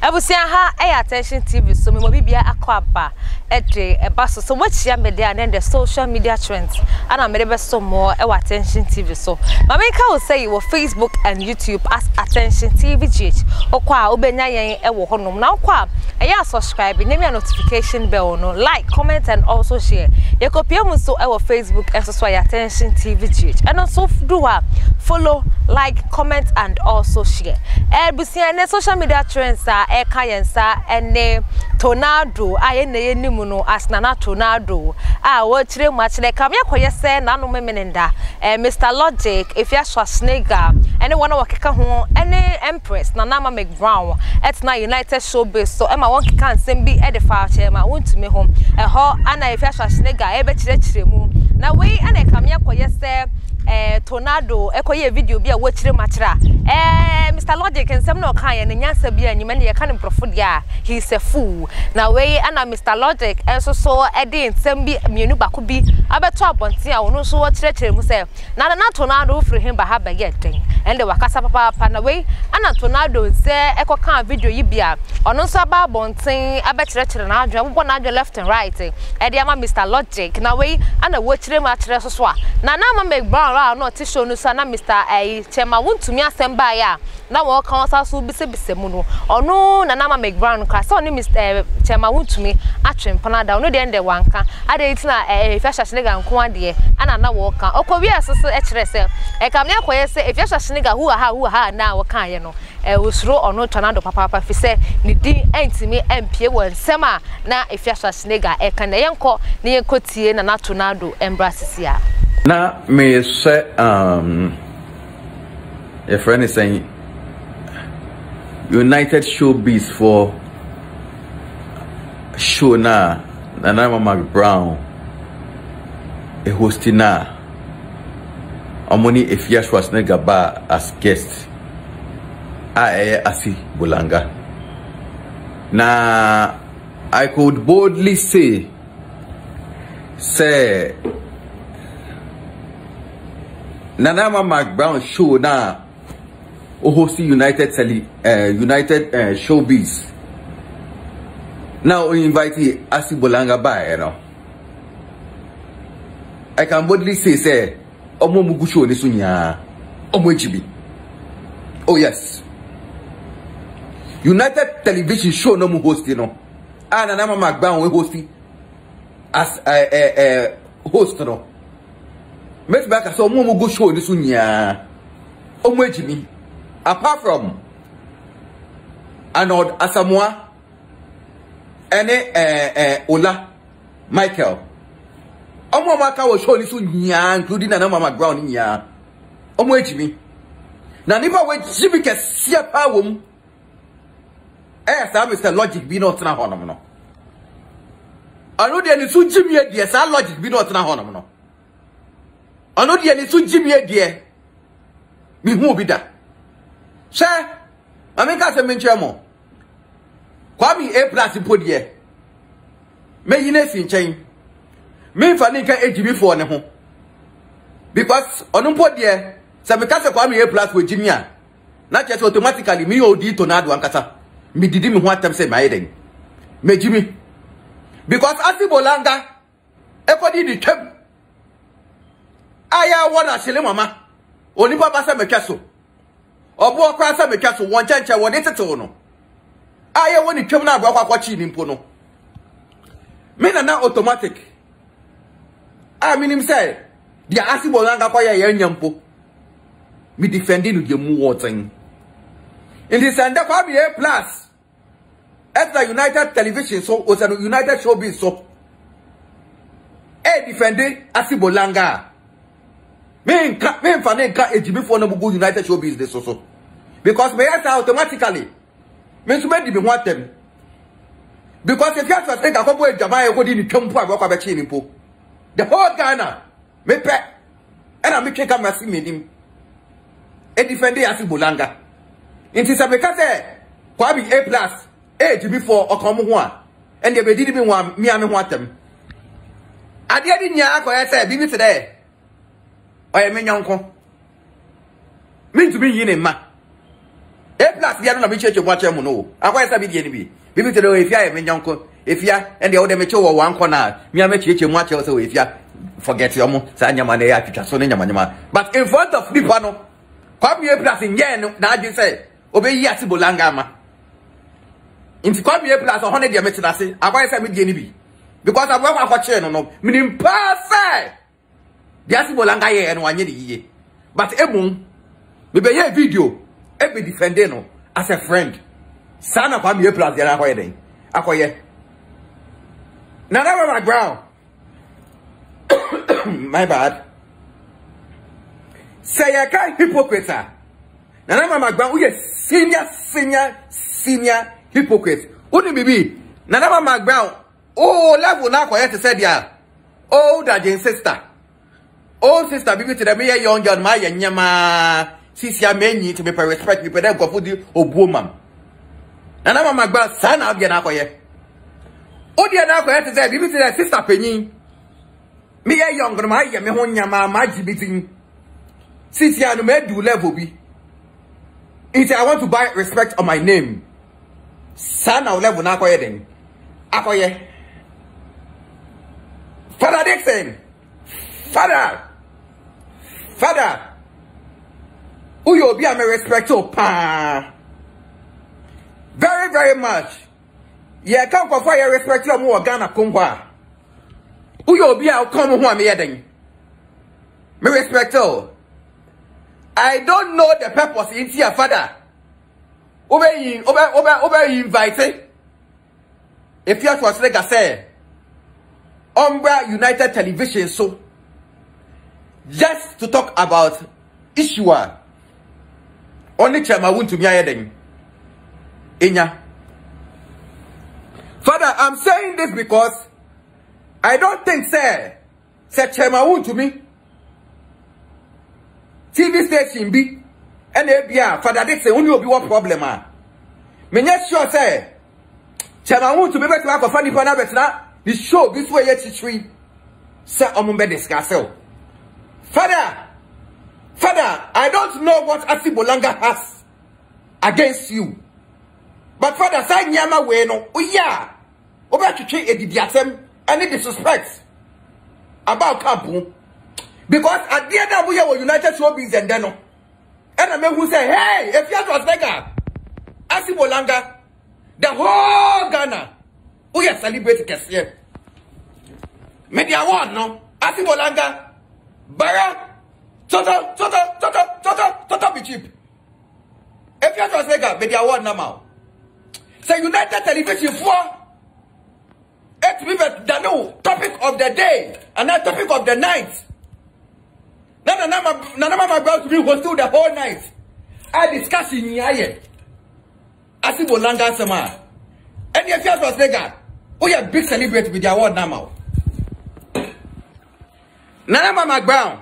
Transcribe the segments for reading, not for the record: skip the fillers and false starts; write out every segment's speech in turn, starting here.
Ebusia ha attention TV so me mo bibia akwaba edre ebaso so what ya media and the social media trends and I made so more attention TV so mama ka will say you Facebook and YouTube as attention Tvgh okwa obenya yen ewo honom na okwa subscribe name your notification bell no like comment and also share you copy am so ewo Facebook and so attention Tvgh and also do follow like comment and also share ebusia and social media trends Kayensa ene Tonardo ayene nimu no asnana Tonardo wochire much like kam yakoyese nanu memenenda Mr Logic if ya Schwar ene one wakeka ho ene Empress na nama Mcbrown etna United Showbiz so ema won keka nsem bi edefa chema wontumi ho eho ana if ya Schwar ebe chire mu na we ana kam yakoyese Tonardo ekoye video bi a wochire machira Mr Logic nsem no kan ye nyansa bi anyima ne ye kan mprofo dia he is a fool na we ana Mr Logic so edi nsem bi mienu bako bi abeto abonte a wono so wochire mu se na Tonardo free him ba ha bageten and the wakasa papa na we ana Tonardo nse ekokan video yi bia ono so aba abonte abechire na adwo bo na adwo left and right edi ama Mr Logic na we ana wochire machire so a na ama Mcbrown no ti show no sana Mr Chema wontumi asemba ya na wo kan osaso bise mu no ono na nama Mcbrown ka so ni Mr Chema wontumi atwempana da ono de ende wanka ade itina if Schwar nko ade ana na wo kan okwi asese kire se kam ne akoye se if Schwar hu ha na wo kan ye no wosuro ono Tonardo papa fi se ni din entimi empie wo nsema na if Schwar kan ne yenko ne yenkotie na Tonardo embrasisia na me say a friend is saying United Showbiz for show na Mcbrown a hosting na Omoni Afia Schwar ba as guest asi Bolanga na I could boldly say Nanama Mcbrown show na host United Showbiz. Now we invite Asi Bolanga by you know. I can boldly say Omo mugu show ni sunya Omo ejibi. Oh yes. United Television show no mu host you know. Nanama Mcbrown we host as host no. Met back so mo go show this nya omo ejimi apart from Arnold Asamoah ene Ola Michael omo maka wo show this nya including na Mcbrown nya omo ejimi na nipa we jimi ke sia pa wom sa Mr Logic bi not na honom no anu de ni su jimi e de sa Logic bi not na honom no ono de ni so jimie de mi hu bi da she ameka se menche mo kwami A+ po de me yine si nchen me fa ni ka ejimi fo ne ho because ono po de se me ka se kwami A+ po jimi a na che automatically me odi Tonardo ankasa me didi me ho atem se me ayeden me jimi because Asi Bolanga ekodi di twem aya wona shele mama oni papa se mekwaso obo okra se mekwaso won chancha won tete no aya woni twem na agwa kwachi ni mpo no me na automatic minim say dia Asi Bolanga kwa ya nyampo me defending the mu woten in the sender kwa be A+ at the United Television so o the United Showbiz so defending Asi Bolanga me fanenka ejimi for no go United Showbiz this so because me answer automatically me so be want them because if you have to take a couple of jama e go di ni twampo agwa ba chi ni po the whole Ghana me pe and I make come see me dim e defend Asi Bolanga inti se be ka say kwa bi A+ ejimi for okomo ho a and dey be di bi wan me ame ho atem ade di nya akoya say bi today oye me nyanko me ntumi yi ne ma A+ bia no me cheche mo ache mo no akwa esa bi die ni bi bibi te do Afia e me nyonko Afia and the other me che wo wan corner me a me cheche mo ache so Afia forget your mo sa nyama na ya twitwa so ne nyama but in front of people no kwame A+ nye no na agi say obeyi Asibolanga ma inti kwame A+ ohone de me tena se akwa esa me die ni bi because abwa akwa che no minim pa say the Asibolanga ye no anye de yiye but emu me be ye video e be defending no as a friend sana kwame A+ ya na akoye den akoye Nana Mcbrown my bad say ya kai hypocrite Nana Mcbrown we senior hypocrite uni bibi Nana Mcbrown oh level na akoye te say dia oh that sister oh sister bibi to the me young girl my nyama sisi amenyi to be respect people dem go fudi obuomam Nana Mcbrown sana abia na akoye odi na akoye te say bibi to the sister penyin me young girl my me ho nyama ma jibitin sisi anu me do level bi it I want to buy respect on my name sana level na akoye den akoye Father Dixon Father who you be a me respect to pa very much yeah come for your respect you more Ghana Kongwa who you be a come who am me respect to I don't know the purpose in your father obey invited if you was like I said Umbra United Television so just to talk about Schwar only chama won to me ayeden Inya Father I'm saying this because I don't think say chama won to me TV station be and bia Father Dick say only obi what problem me nyet sure say chama won to me better akọ fani pa na better the show this way yet tree say omumbe discuss Father, I don't know what Asibolanga has against you. But Father, say nyama we no. Oh yeah. Oba chichi edidiatem any disrespect about Kabu. Because at the end of the year we United Showbiz and then no. And I mean who say, hey, if you was nigga, Asibolanga, the whole Ghana. Oh yeah, celebrate Kessie. Media one no. Asibolanga, Bara. Total be cheap. If you just make media one now. Say United Television for 8 people that know topic of the day and that topic of the night. Nana Mcbrown to me was still the whole night. I discuss in here. Asibolanga sama. And if you just make we are big celebrate with their word now. Nana Mcbrown.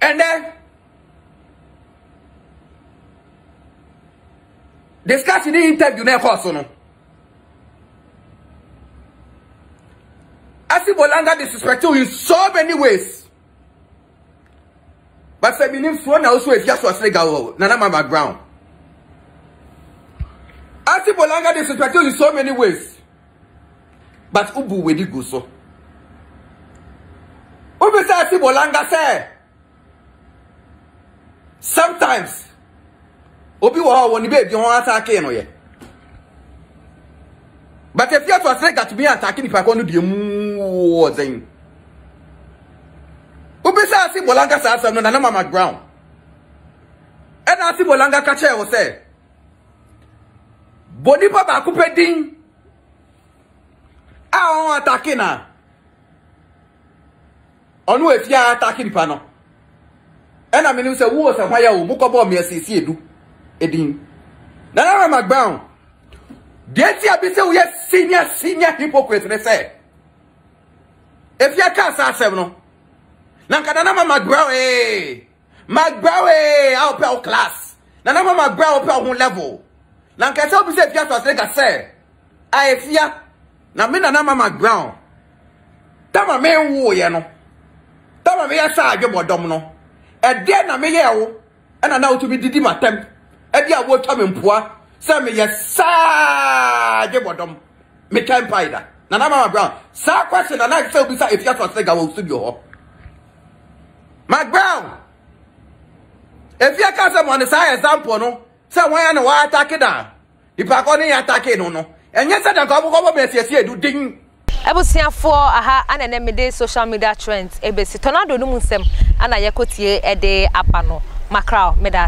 And then discussing the interview na course no. Asibolanga disrespect you in so many ways. But say minim so na also if just was legal Nana Mcbrown. Asibolanga disrespect you in so many ways. But ubu we di go so. Ubu say Asibolanga say sometimes obi wo woni be bi won attack no ye but if you to say that me attacking if I go no de mu zen obi say Asibolanga say no Nana Mcbrown and Asibolanga ka che wo say boni pa ba ku pedin a on attacking na onu e fi attacking pa no and I mean say wo say why you mukobo me asisi edu edin Nana Mcbrown dey ti abi say we senior hypocrite they say if you can say asem no nanka Nana Mcbrown I'll pay class Nana Mcbrown pay on level nanka say obi say if you say I fear na me Nana Mcbrown tama me wo ye no Tama me ya sa adwebodom no. E de na me ye wo. E na na otumi didi matem. E de a wo twa me mpoa. Say me ya sa adwebodom. Me time paida. Na Mama Brown. Sa question na na say obi sa Afia to say ga wo studio ho. Mcbrown. Afia ka say mo ne sa example no. Say wan na wa attack da. Ipa ko ni attack no no. Enye say da ko be siesie edu ding. Ebusiafo aha anene mede social media trends ebesi Tonardo no munsem ana yekotie ede apa no Mcbrown meda